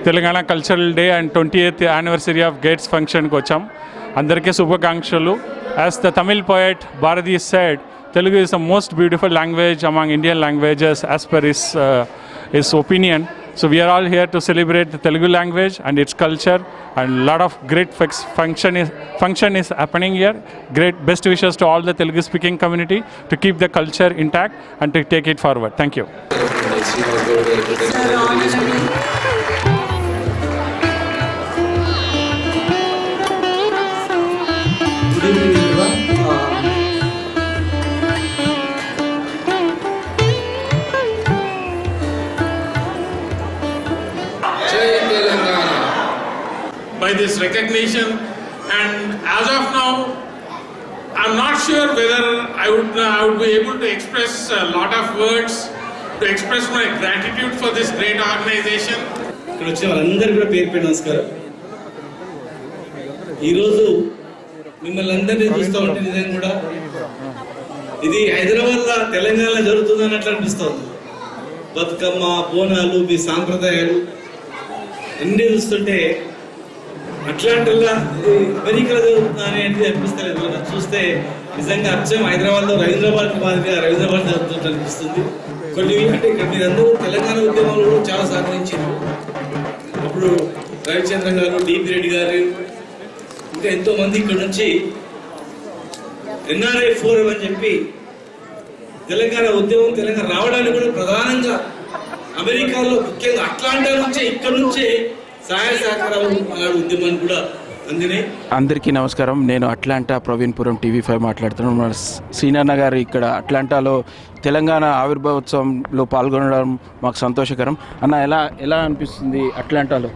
Telangana Cultural Day and 20th anniversary of Gates function ko vacham. Andariki shubhakankshalu. As the Tamil poet Bharati said, Telugu is the most beautiful language among Indian languages as per his opinion. So we are all here to celebrate the Telugu language and its culture, and a lot of great function is happening here. Great best wishes to all the Telugu speaking community to keep the culture intact and to take it forward. Thank you. By this recognition, and as of now I'm not sure whether I would be able to express a lot of words to express my gratitude for this great organization. ఇక్కడ వచ్చే వాళ్ళందరికీ కూడా పేరు పేరు నమస్కారం. ఈరోజు మిమ్మల్ని అందరినీ చూస్తూ ఉంటే నిజంగా కూడా ఇది హైదరాబాద్లో తెలంగాణలో జరుగుతుంది అన్నట్లు అనిపిస్తుంది. బతుకమ్మ, బోనాలు, మీ సాంప్రదాయాలు అన్నీ చూస్తుంటే అట్లాంటిలా అమెరికాలో జరుగుతుంది అనేది అనిపిస్తలేదు. మనం చూస్తే నిజంగా అచ్చం హైదరాబాద్లో రవీంద్రబాద్ మాదిరిగా రవీంద్రబాద్ జరుగుతుంటే అనిపిస్తుంది. కొన్ని అంటే ఇక్కడ మీరందరూ తెలంగాణ ఉద్యమంలో కూడా చాలా సహకరించారు. అప్పుడు రవిచంద్ర గారు, డిపి రెడ్డి గారు, ఇంకా ఎంతో మంది ఇక్కడ నుంచి NRI ఫోరం అని చెప్పి తెలంగాణ ఉద్యమం తెలంగాణ రావడానికి కూడా ప్రధానంగా అమెరికాలో ముఖ్యంగా అట్లాంటా నుంచే ఇక్కడ నుంచే సహాయ సహకారాలు ఉద్యమాన్ని కూడా అందినాయి. అందరికీ నమస్కారం. నేను అట్లాంటా ప్రవీణ్పురం TV5 మాట్లాడుతున్నాను. మన శ్రీనన్న గారు ఇక్కడ అట్లాంటాలో తెలంగాణ ఆవిర్భావోత్సవంలో పాల్గొనడం మాకు సంతోషకరం. అన్న ఎలా అనిపిస్తుంది అట్లాంటాలో?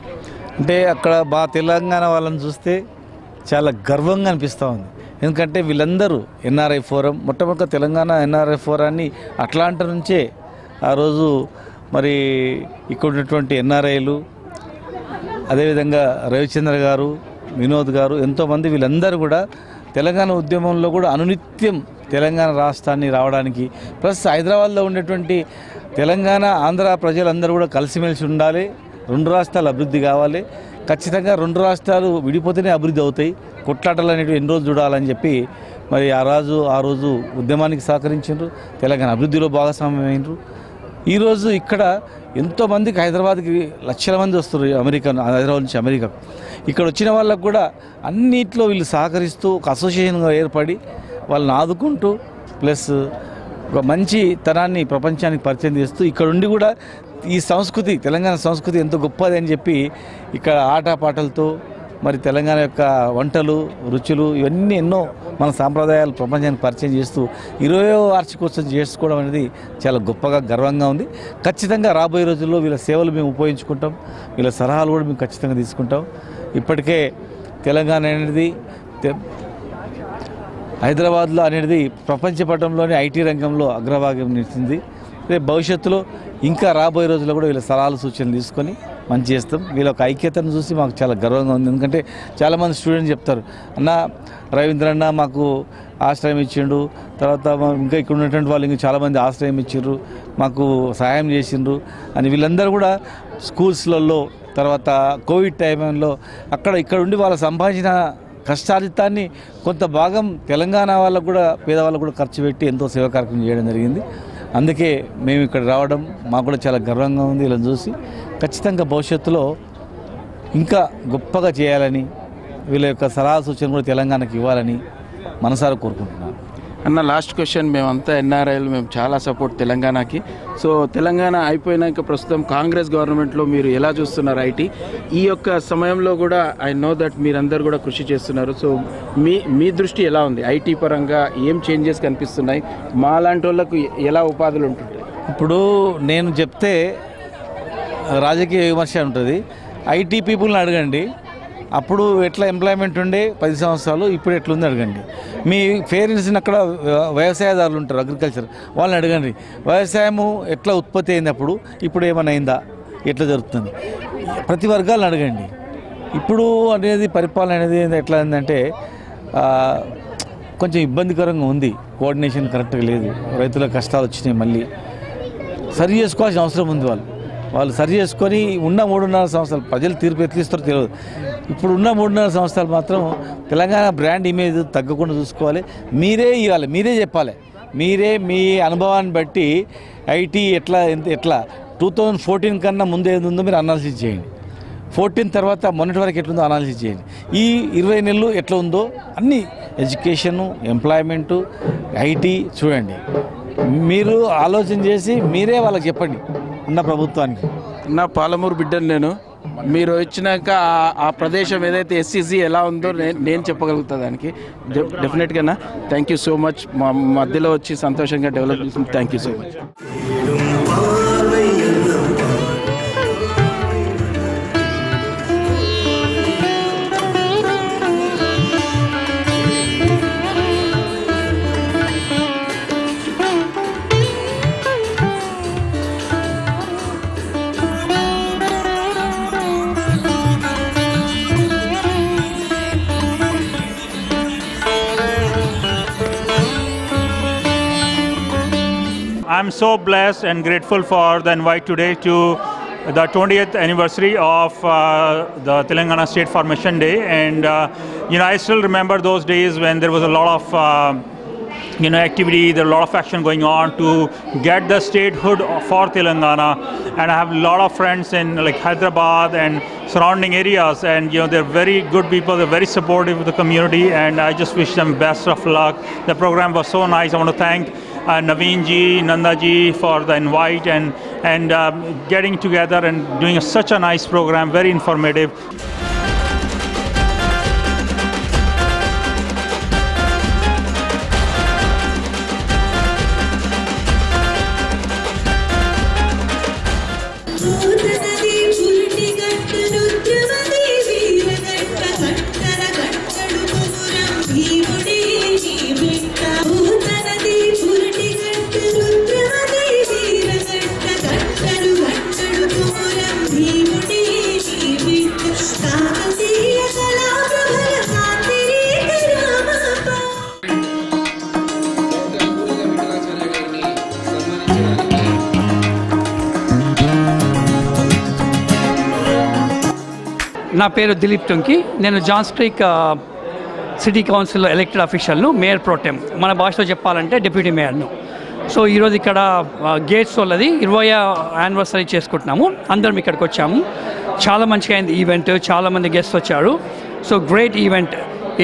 అంటే అక్కడ తెలంగాణ వాళ్ళని చూస్తే చాలా గర్వంగా అనిపిస్తూ ఉంది. ఎందుకంటే వీళ్ళందరూ NRI ఫోరం, మొట్టమొదటి తెలంగాణ NRI ఫోరాన్ని అట్లాంటా నుంచే ఆ రోజు మరి ఇక్కడ ఉన్నటువంటి NRIలు, అదేవిధంగా రవిచంద్ర గారు, వినోద్ గారు, ఎంతోమంది వీళ్ళందరూ కూడా తెలంగాణ ఉద్యమంలో కూడా అనునిత్యం తెలంగాణ రాష్ట్రాన్ని రావడానికి, ప్లస్ హైదరాబాద్లో ఉండేటువంటి తెలంగాణ ఆంధ్ర ప్రజలందరూ కూడా కలిసిమెలిసి ఉండాలి. రెండు రాష్ట్రాలు అభివృద్ధి కావాలి. ఖచ్చితంగా రెండు రాష్ట్రాలు విడిపోతేనే అభివృద్ధి అవుతాయి. కొట్లాటలు అనేవి ఎన్ని రోజులు చూడాలని చెప్పి మరి ఆ రోజు ఉద్యమానికి సహకరించారు. తెలంగాణ అభివృద్ధిలో భాగస్వామ్యమైనరు. ఈరోజు ఇక్కడ ఎంతోమందికి హైదరాబాద్కి లక్షల మంది వస్తారు హైదరాబాద్ నుంచి అమెరికాకు. ఇక్కడ వచ్చిన వాళ్ళకు కూడా అన్నిట్లో వీళ్ళు సహకరిస్తూ ఒక అసోసియేషన్గా ఏర్పడి వాళ్ళని ఆదుకుంటూ, ప్లస్ ఒక మంచి తనాన్ని ప్రపంచానికి పరిచయం చేస్తూ ఇక్కడ ఉండి కూడా ఈ సంస్కృతి, తెలంగాణ సంస్కృతి ఎంతో గొప్పది అని చెప్పి ఇక్కడ ఆటపాటలతో మరి తెలంగాణ యొక్క వంటలు, రుచులు ఇవన్నీ ఎన్నో మన సాంప్రదాయాలు ప్రపంచానికి పరిచయం చేస్తూ 20వ వార్షికోత్సవం చేసుకోవడం అనేది చాలా గొప్పగా గర్వంగా ఉంది. ఖచ్చితంగా రాబోయే రోజుల్లో వీళ్ళ సేవలు మేము ఉపయోగించుకుంటాం. వీళ్ళ సలహాలు కూడా మేము ఖచ్చితంగా తీసుకుంటాం. ఇప్పటికే తెలంగాణ అనేది హైదరాబాద్లో అనేది ప్రపంచ పటంలోని IT రంగంలో అగ్రభాగం నిలిచింది. రేపు భవిష్యత్తులో ఇంకా రాబోయే రోజుల్లో కూడా వీళ్ళ సలహాలు, సూచనలు తీసుకొని మంచి చేస్తాం. వీళ్ళ ఒక ఐక్యతను చూసి మాకు చాలా గర్వంగా ఉంది. ఎందుకంటే చాలామంది స్టూడెంట్స్ చెప్తారు, అన్న రవీంద్రన్న మాకు ఆశ్రయం ఇచ్చిండు, తర్వాత ఇంకా ఇక్కడ ఉన్నటువంటి వాళ్ళు ఇంకా చాలామంది ఆశ్రయం ఇచ్చిండ్రు, మాకు సహాయం చేసిండ్రు అని వీళ్ళందరూ కూడా స్కూల్స్లలో, తర్వాత కోవిడ్ టైంలో ఇక్కడ ఉండి వాళ్ళ సంపాదించిన కష్టార్జితాన్ని కొంత భాగం తెలంగాణ వాళ్ళకు కూడా పేదవాళ్ళకు కూడా ఖర్చు పెట్టి ఎంతో సేవా కార్యక్రమం చేయడం జరిగింది. అందుకే మేము ఇక్కడ రావడం మాకు కూడా చాలా గర్వంగా ఉంది. ఇలా చూసి ఖచ్చితంగా భవిష్యత్తులో ఇంకా గొప్పగా చేయాలని వీళ్ళ యొక్క సలహా సూచన కూడా తెలంగాణకు ఇవ్వాలని మనసారా కోరుకుంటున్నాను. అన్న లాస్ట్ క్వశ్చన్, మేమంతా ఎన్ఆర్ఐలు, మేము చాలా సపోర్ట్ తెలంగాణకి. సో తెలంగాణ అయిపోయినాక ప్రస్తుతం కాంగ్రెస్ గవర్నమెంట్లో మీరు ఎలా చూస్తున్నారు ఐటీ? ఈ యొక్క సమయంలో కూడా ఐ నో దట్ మీరందరూ కూడా కృషి చేస్తున్నారు. సో మీ దృష్టి ఎలా ఉంది? ఐటీ పరంగా ఏం చేంజెస్ కనిపిస్తున్నాయి? మా లాంటి వాళ్ళకు ఎలా ఉపాధులు ఉంటుంటాయి? ఇప్పుడు నేను చెప్తే రాజకీయ విమర్శ ఉంటుంది. ఐటీ పీపుల్ని అడగండి, అప్పుడు ఎట్లా ఎంప్లాయ్మెంట్ ఉండే 10 సంవత్సరాలు, ఇప్పుడు ఎట్లుంది అడగండి. మీ పేరెంట్స్ అక్కడ వ్యవసాయదారులు ఉంటారు, అగ్రికల్చర్, వాళ్ళని అడగండి వ్యవసాయము ఎట్లా ఉత్పత్తి అయింది అప్పుడు, ఇప్పుడు ఏమైనా అయిందా, ఎట్లా జరుగుతుంది. ప్రతి వర్గాలను అడగండి. ఇప్పుడు అనేది పరిపాలన అనేది ఎట్లా అయిందంటే కొంచెం ఇబ్బందికరంగా ఉంది. కోఆర్డినేషన్ కరెక్ట్గా లేదు. రైతుల కష్టాలు వచ్చినాయి. మళ్ళీ సరి చేసుకోవాల్సిన అవసరం ఉంది. వాళ్ళు సరి చేసుకొని ఉన్న 3.5 సంవత్సరాలు ప్రజలు తీర్పు ఎట్లిస్తారో తెలియదు. ఇప్పుడు ఉన్న 3.5 సంవత్సరాలు మాత్రం తెలంగాణ బ్రాండ్ ఇమేజ్ తగ్గకుండా చూసుకోవాలి. మీరే ఇవ్వాలి, మీరే చెప్పాలి. మీరే మీ అనుభవాన్ని బట్టి ఐటీ ఎట్లా 2014 కన్నా ముందు ఏది ఉందో మీరు అనాలిసిస్ చేయండి. 14 తర్వాత మొన్నటి వరకు ఎట్లుందో అనాలిసిస్ చేయండి. ఈ 20 నెలలు ఎట్లా ఉందో అన్నీ ఎడ్యుకేషను, ఎంప్లాయ్మెంటు, ఐటీ చూడండి. మీరు ఆలోచన చేసి మీరే వాళ్ళకి చెప్పండి ఉన్న ప్రభుత్వానికి. నా పాలమూరు బిడ్డను నేను. మీరు వచ్చినాక ఆ ప్రదేశం ఏదైతే ఎస్సీసీ ఎలా ఉందో నేను చెప్పగలుగుతా దానికి. డెఫినెట్గా థ్యాంక్ యూ సో మచ్. మా మధ్యలో వచ్చి సంతోషంగా డెవలప్ చేసింది. Thank you so much. I'm so blessed and grateful for the invite today to the 20th anniversary of the Telangana State Formation Day. And I still remember those days when there was a lot of activity, there was a lot of action going on to get the statehood for Telangana. And I have a lot of friends in like Hyderabad and surrounding areas, and they're very good people, they're very supportive of the community, and I just wish them best of luck. The program was so nice. I want to thank Naveen ji, Nanda ji for the invite and getting together and doing such a nice program, very informative. నా పేరు దిలీప్ టొంకి. నేను Johne's creek city కౌన్సిల్లో elected అఫీషియల్ను, mayor pro tem, మన భాషలో చెప్పాలంటే deputy మేయర్ను. So ఈరోజు ఇక్కడ gates వాళ్ళది 20వ యానివర్సరీ చేసుకుంటున్నాము. అందరం ఇక్కడికి వచ్చాము. చాలా మంచిగా అయింది ఈవెంట్, చాలామంది గెస్ట్స్ వచ్చారు. So great event.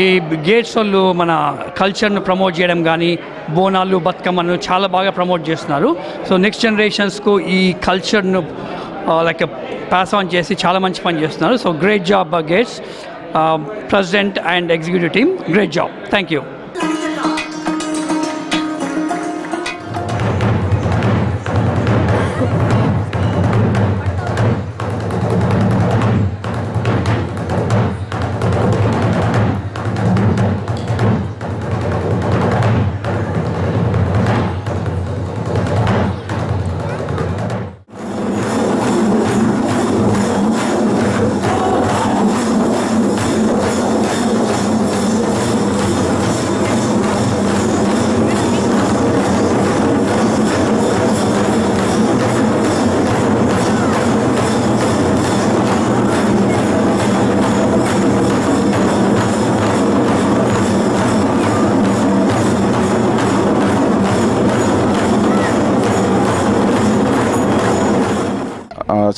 ఈ గేట్స్ వాళ్ళు మన కల్చర్ను ప్రమోట్ చేయడం కానీ, బోనాలు, బతుకమ్మను చాలా బాగా ప్రమోట్ చేస్తున్నారు. సో నెక్స్ట్ జనరేషన్స్కు ఈ కల్చర్ను లైక్ పాస్ ఆన్ చేసి చాలా మంచి పని చేస్తున్నారు. So great job gates, president and executive team, great job. Thank you.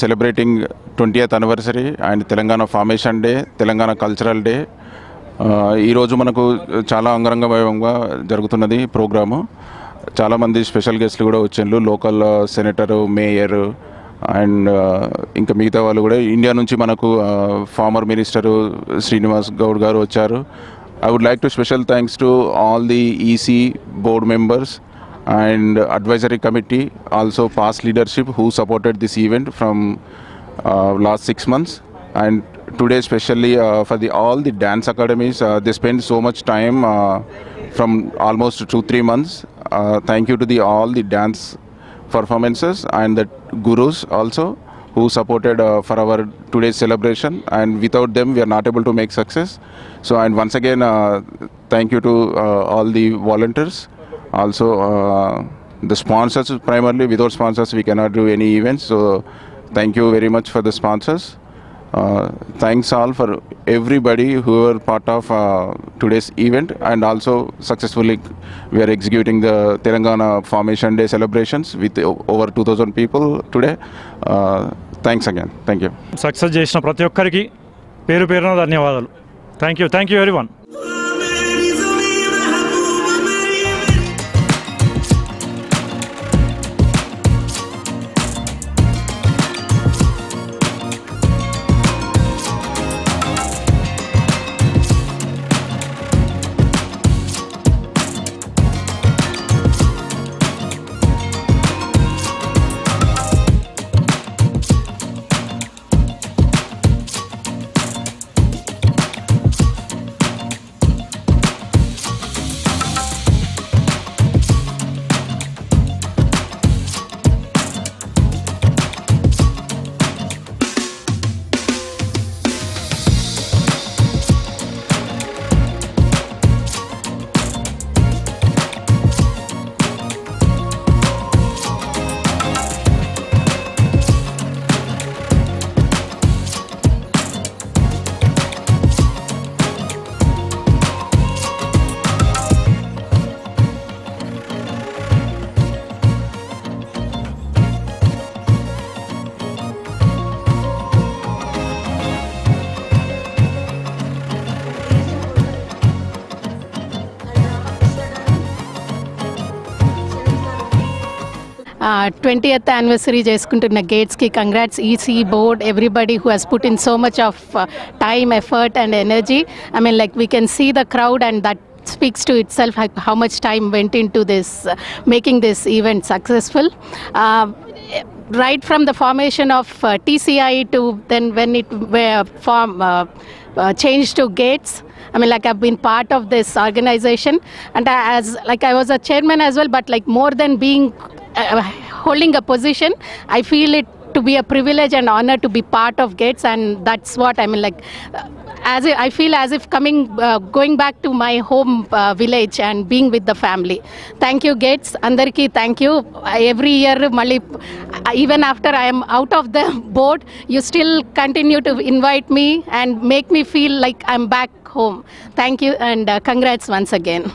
celebrating 20th anniversary and Telangana Formation Day, Telangana Cultural Day. ఈరోజు మనకు చాలా అంగరంగ వైభవంగా జరుగుతున్నది ప్రోగ్రాము. చాలామంది స్పెషల్ గెస్ట్లు కూడా వచ్చారు, లోకల్ సెనేటర్, మేయర్ అండ్ ఇంకా మిగతా వాళ్ళు కూడా. ఇండియా నుంచి మనకు ఫార్మర్ మినిస్టరు శ్రీనివాస్ గౌడ్ గారు వచ్చారు. I would like to special thanks to all the EC board members and advisory committee, also past leadership who supported this event from last 6 months, and today especially for all the dance academies, they spend so much time from almost 2-3 months. Thank you to all the dance performances and the gurus also who supported for our today's celebration, and without them we are not able to make success. So, and once again thank you to all the volunteers. Also the sponsors, primarily without sponsors we cannot do any events, so thank you very much for the sponsors. Thanks all for everybody who were part of today's event, and also successfully we are executing the Telangana Formation Day celebrations with over 2000 people today. Thanks again. Thank you. Success చేసిన ప్రతి ఒక్కరికి పేరు పేరున ధన్యవాదాలు. Thank you everyone. Twentieth anniversary చేసుకుంటున్న గేట్స్కి congrats, EC board, everybody who has put in so much of time, effort and energy. I mean like we can see the crowd and that speaks to itself how much time went into this, making this event successful. Right from the formation of TCI to then when it changed to Gates, I mean like I've been part of this organization, and as like I was a chairman as well, but like more than being holding a position, I feel it to be a privilege and honor to be part of Gates, and that's what I mean like I feel as if going back to my home village and being with the family. Thank you Gates, andarki thank you. Every year malli even after I am out of the board, you still continue to invite me and make me feel like I'm back home. Thank you and congrats once again.